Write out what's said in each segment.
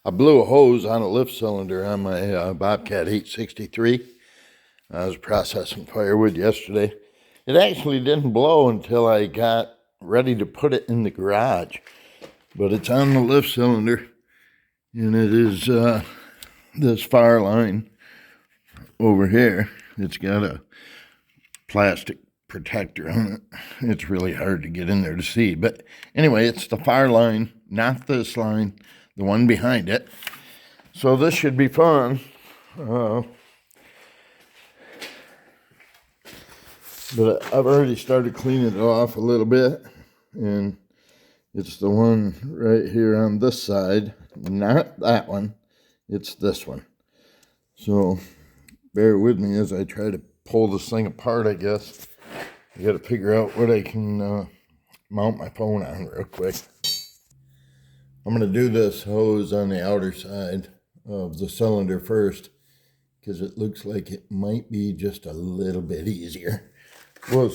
I blew a hose on a lift cylinder on my Bobcat 863. I was processing firewood yesterday. It actually didn't blow until I got ready to put it in the garage. But it's on the lift cylinder, and it is this fire line over here. It's got a plastic protector on it. It's really hard to get in there to see. But anyway, it's the fire line, not this line, the one behind it. So this should be fun. But I've already started cleaning it off a little bit. And it's the one right here on this side. Not that one. It's this one. So bear with me as I try to pull this thing apart, I guess. I got to figure out what I can mount my phone on real quick. I'm going to do this hose on the outer side of the cylinder first, because it looks like it might be just a little bit easier. Well,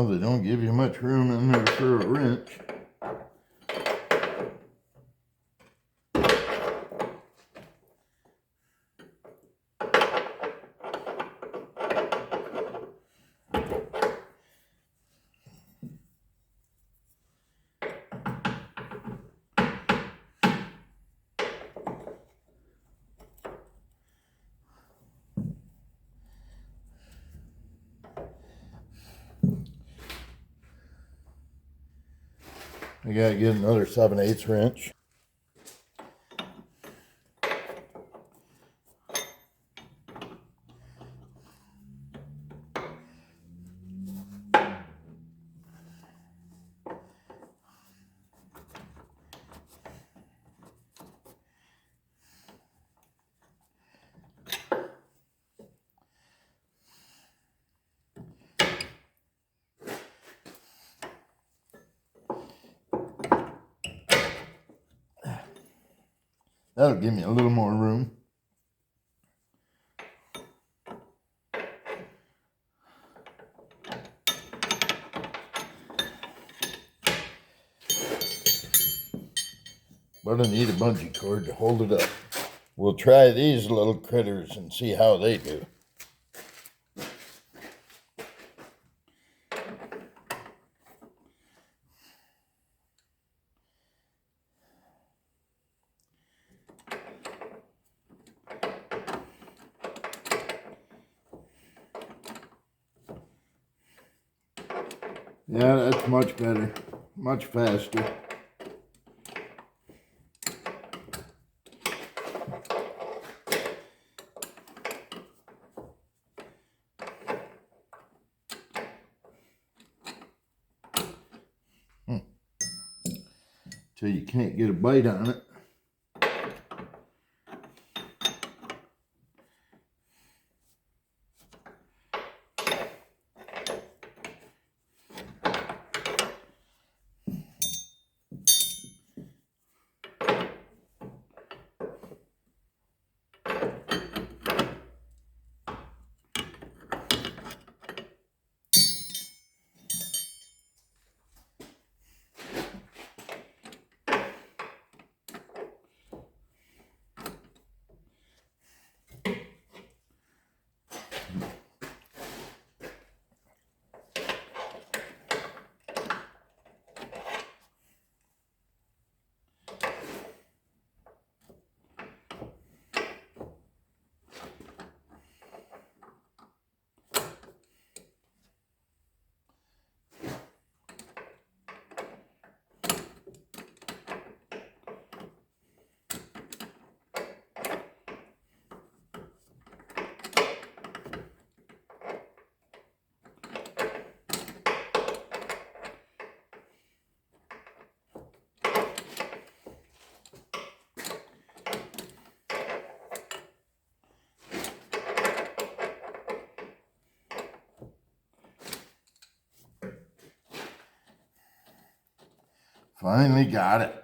they don't give you much room in there for a wrench. I gotta get another 7/8 wrench. That'll give me a little more room. But I need a bungee cord to hold it up. We'll try these little critters and see how they do. Yeah, that's much better, much faster. Till you can't get a bite on it. Finally got it.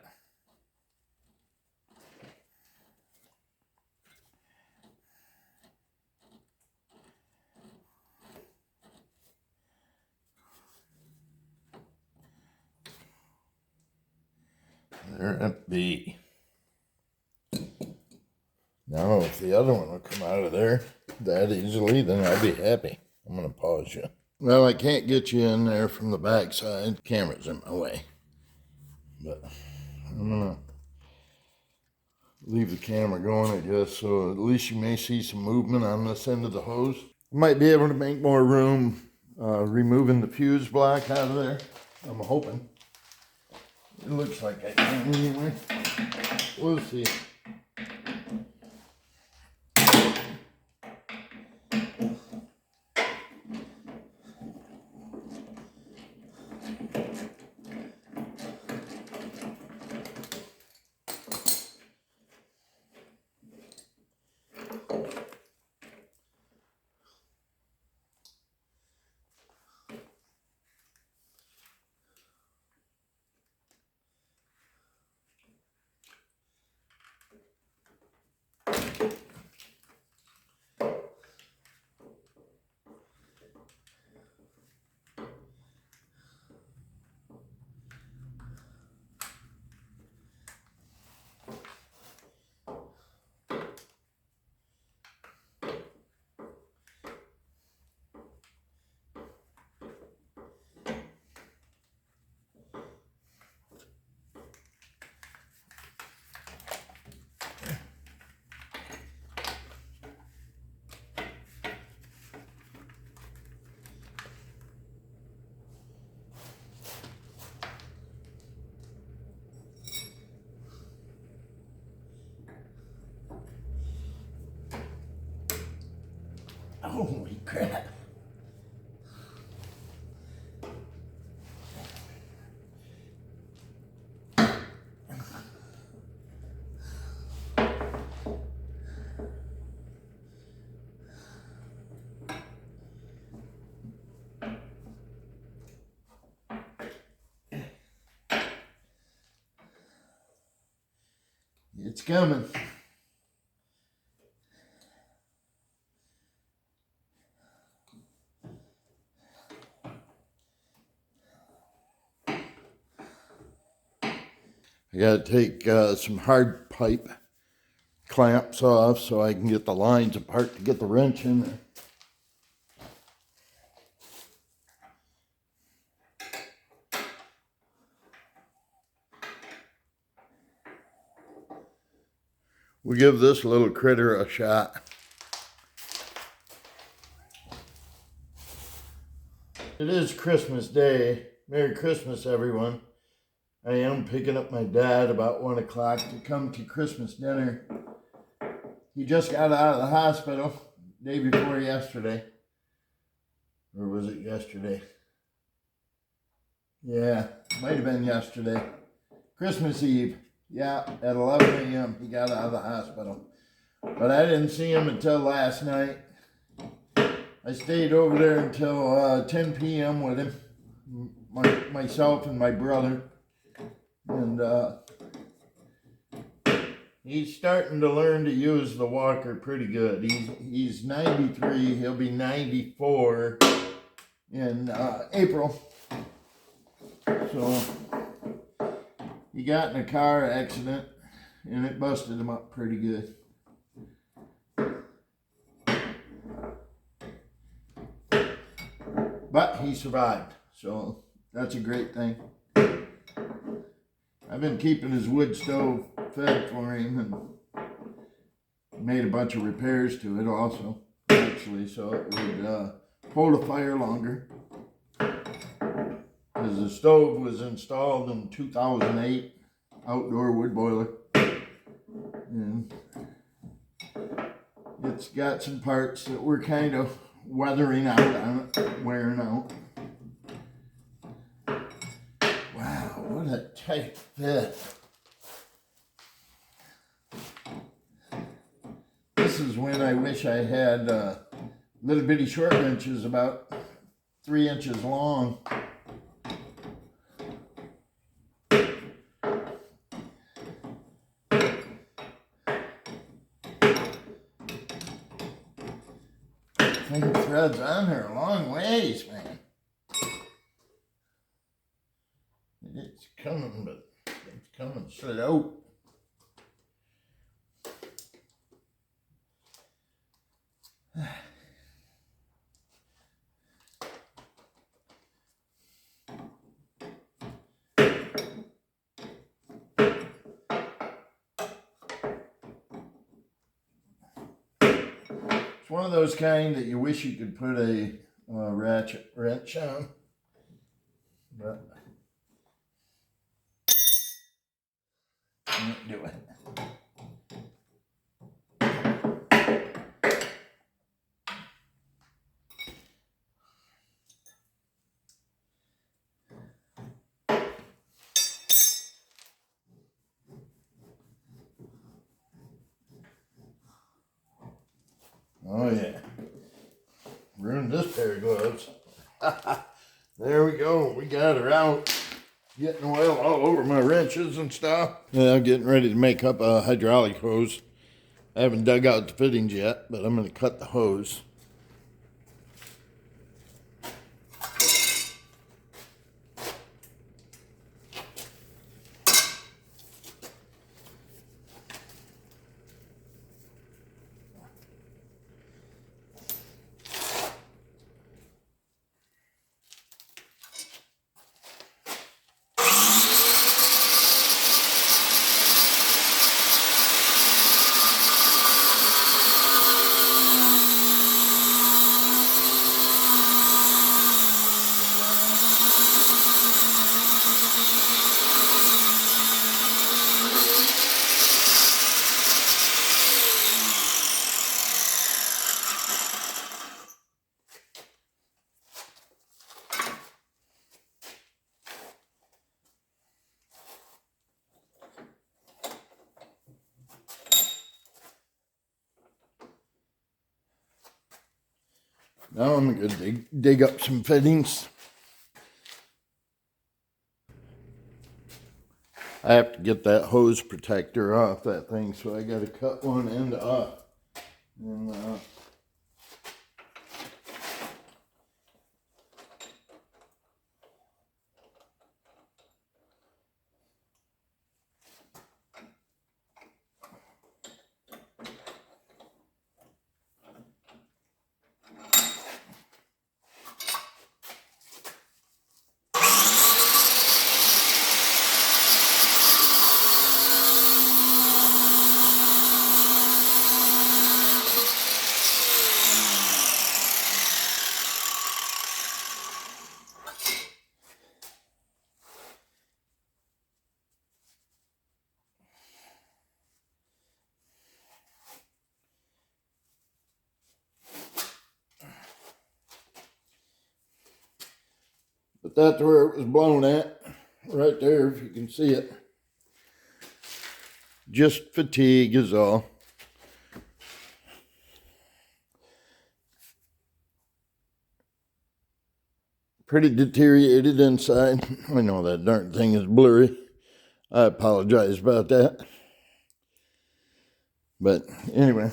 There it be. Now, if the other one will come out of there that easily, then I'll be happy. I'm going to pause you. Well, I can't get you in there from the back side. The camera's in my way. But I'm going to leave the camera going, I guess, so at least you may see some movement on this end of the hose. Might be able to make more room removing the fuse block out of there. I'm hoping. It looks like I can anyway. We'll see. Holy crap. It's coming. I got to take some hard pipe clamps off so I can get the lines apart to get the wrench in there. We'll give this little critter a shot. It is Christmas Day. Merry Christmas, everyone. I am picking up my dad about 1 o'clock to come to Christmas dinner. He just got out of the hospital day before yesterday. Or was it yesterday? Yeah, might have been yesterday. Christmas Eve. Yeah, at 11 a.m. he got out of the hospital. But I didn't see him until last night. I stayed over there until 10 p.m. with him. Myself and my brother. And he's starting to learn to use the walker pretty good. He's 93. He'll be 94 in April. So he got in a car accident and it busted him up pretty good. But he survived, so that's a great thing. I've been keeping his wood stove fed for him and made a bunch of repairs to it also, actually, so it would hold a fire longer. Because the stove was installed in 2008, outdoor wood boiler. And it's got some parts that were kind of weathering out on it, wearing out. What a tight fit. This is when I wish I had little bitty short wrenches about 3 inches long. Finger threads on her a long ways, man. It's coming, but It's coming slow. It's one of those kind that you wish you could put a ratchet wrench on, but can't do it. Oh yeah, ruined this pair of gloves. There we go, we got her out. Getting oil all over my wrenches and stuff. Yeah, I'm getting ready to make up a hydraulic hose. I haven't dug out the fittings yet, but I'm going to cut the hose. Now I'm going to dig up some fittings. I have to get that hose protector off that thing, so I got to cut one end off. And but that's where it was blown at, right there, if you can see it. Just fatigue is all. Pretty deteriorated inside. I know that darn thing is blurry. I apologize about that. But anyway.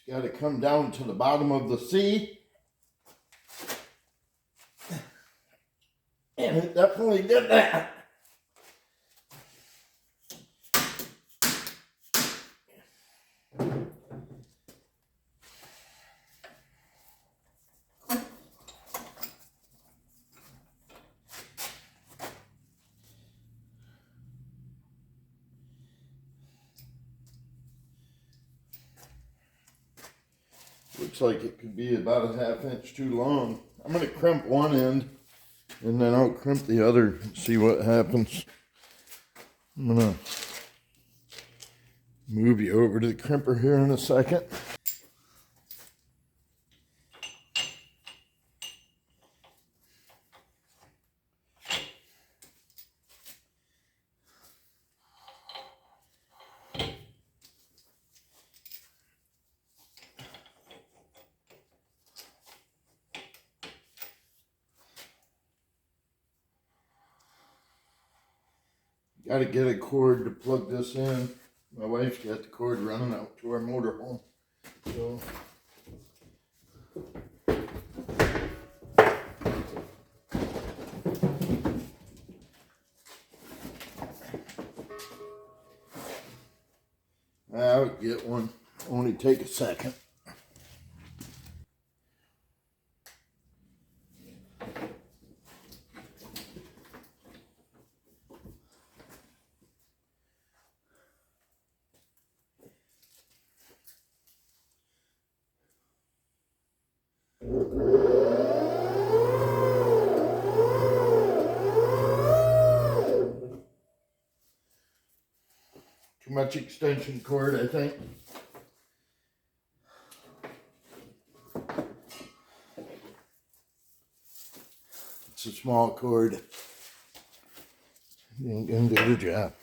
got to come down to the bottom of the C. And it definitely did that. Looks like it could be about a 1/2 inch too long. I'm going to crimp one end and then I'll crimp the other and see what happens. I'm going to move you over to the crimper here in a second. Got to get a cord to plug this in. My wife's got the cord running out to our motorhome. So I'll get one. Only take a second. Too much extension cord, I think. It's a small cord. It ain't gonna do the job.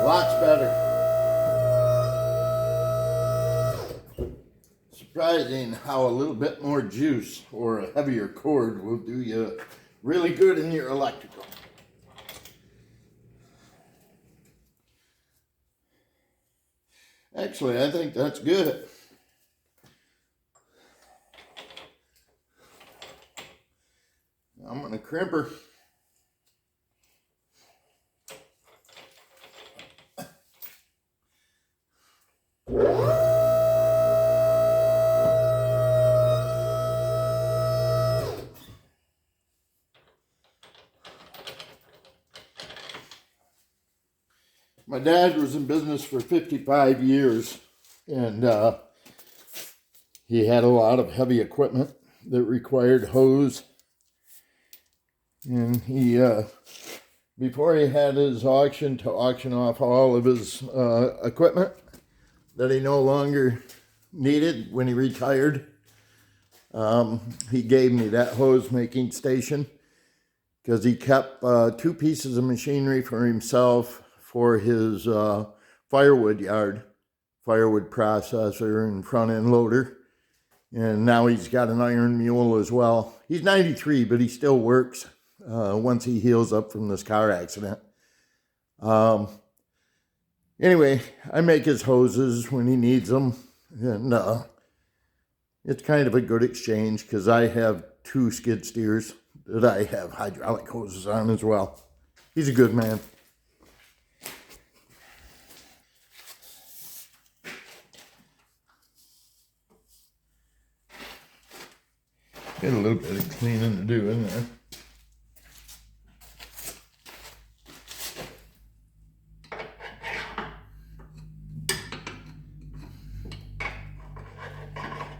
Lots better. Surprising how a little bit more juice or a heavier cord will do you really good in your electrical. Actually, I think that's good. I'm going to crimp her. My dad was in business for 55 years, and he had a lot of heavy equipment that required hose. And he, before he had his auction to auction off all of his equipment that he no longer needed when he retired, he gave me that hose making station because he kept 2 pieces of machinery for himself for his firewood yard, firewood processor and front end loader. And now he's got an iron mule as well. He's 93, but he still works once he heals up from this car accident. Anyway, I make his hoses when he needs them. And it's kind of a good exchange because I have 2 skid steers that I have hydraulic hoses on as well. He's a good man. Got a little bit of cleaning to do in there.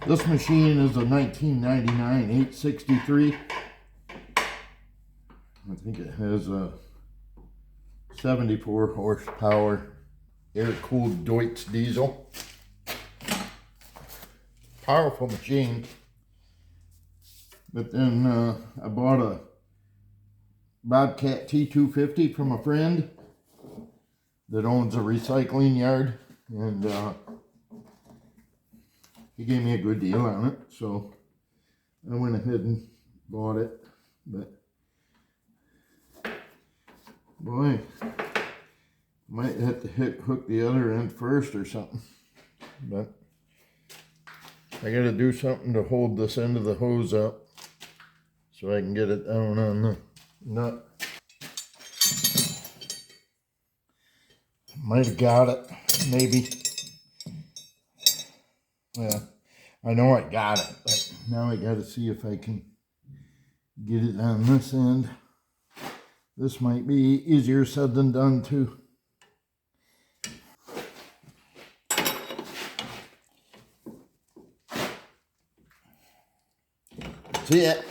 This machine is a 1999 863. I think it has a 74 horsepower air-cooled Deutz diesel. Powerful machine. But then I bought a Bobcat T250 from a friend that owns a recycling yard, and he gave me a good deal on it, so I went ahead and bought it. But boy, might have to hook the other end first or something. But I gotta do something to hold this end of the hose up so I can get it down on the nut. Might have got it, maybe. Yeah, I know I got it, but now I gotta see if I can get it on this end. This might be easier said than done too. See it.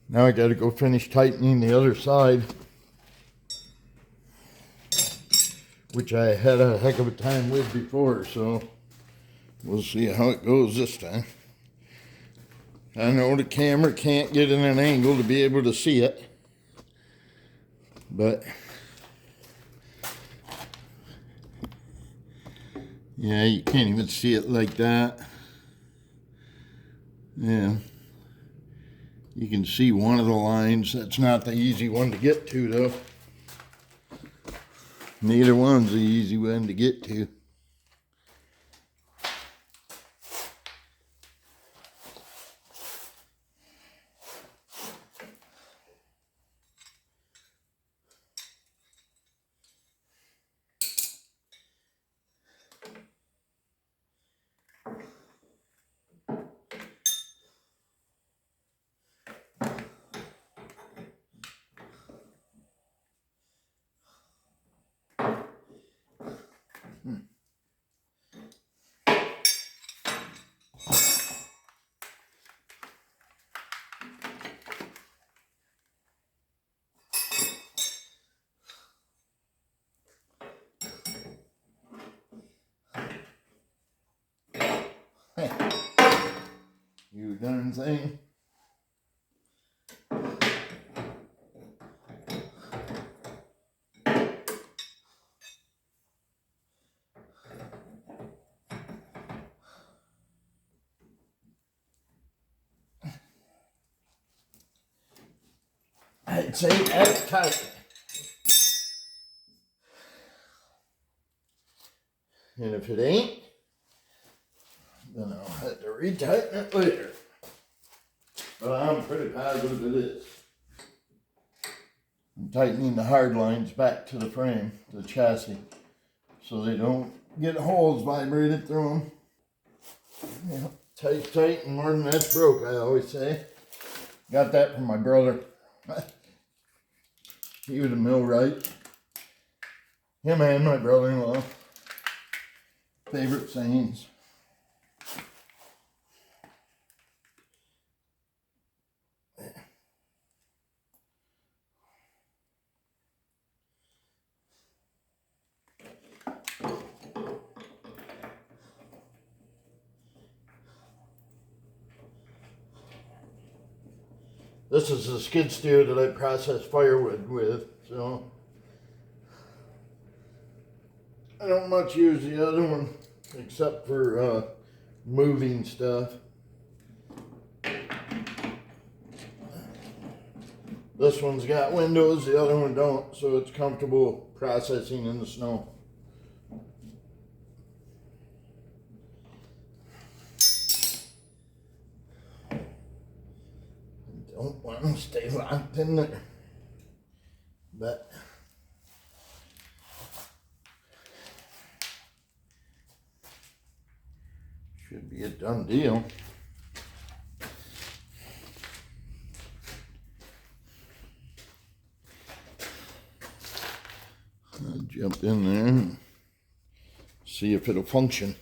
Now I gotta go finish tightening the other side, which I had a heck of a time with before, so we'll see how it goes this time. I know the camera can't get in an angle to be able to see it, but yeah, you can't even see it like that. Yeah, you can see one of the lines. That's not the easy one to get to though. Neither one's the easy one to get to. You darn thing. I'd say that's tight. And if it ain't, then I'll have to retighten it later. But I'm pretty positive it is. I'm tightening the hard lines back to the frame, the chassis, so they don't get holes vibrated through them. Yeah, tight, and more than that's broke, I always say. Got that from my brother. He was a millwright. Him and my brother-in-law. Favorite sayings. This is a skid steer that I process firewood with, so I don't much use the other one except for moving stuff. This one's got windows, the other one don't, so it's comfortable processing in the snow. Don't want to stay locked in there, but should be a done deal. I'll jump in there and see if it'll function,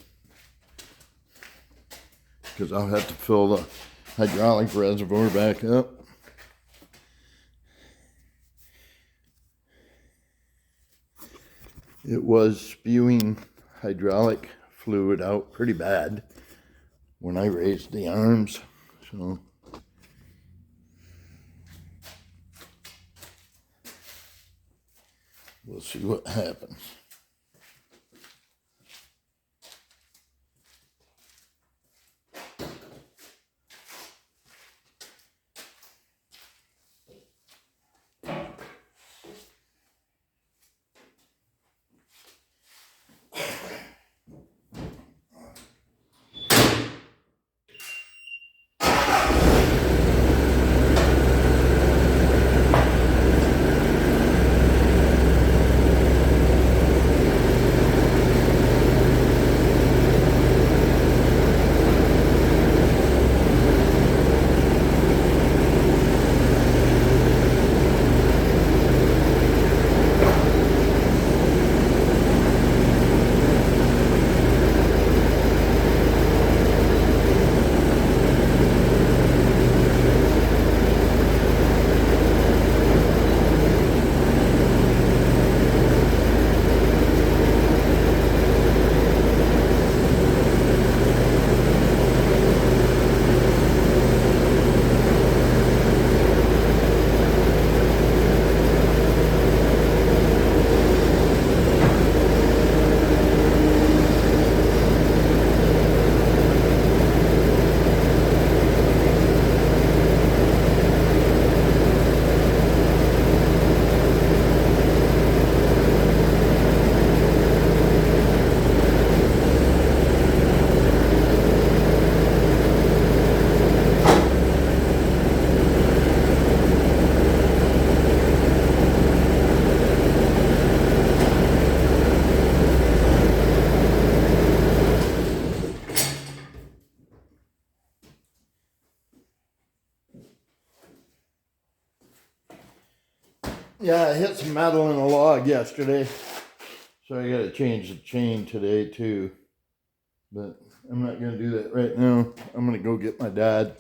because I'll have to fill the hydraulic reservoir back up. It was spewing hydraulic fluid out pretty bad when I raised the arms. So we'll see what happens. Yeah, I hit some metal in a log yesterday, so I gotta change the chain today too. But I'm not gonna do that right now. I'm gonna go get my dad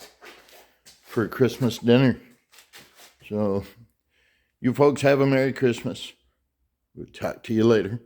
for Christmas dinner. So you folks have a Merry Christmas. We'll talk to you later.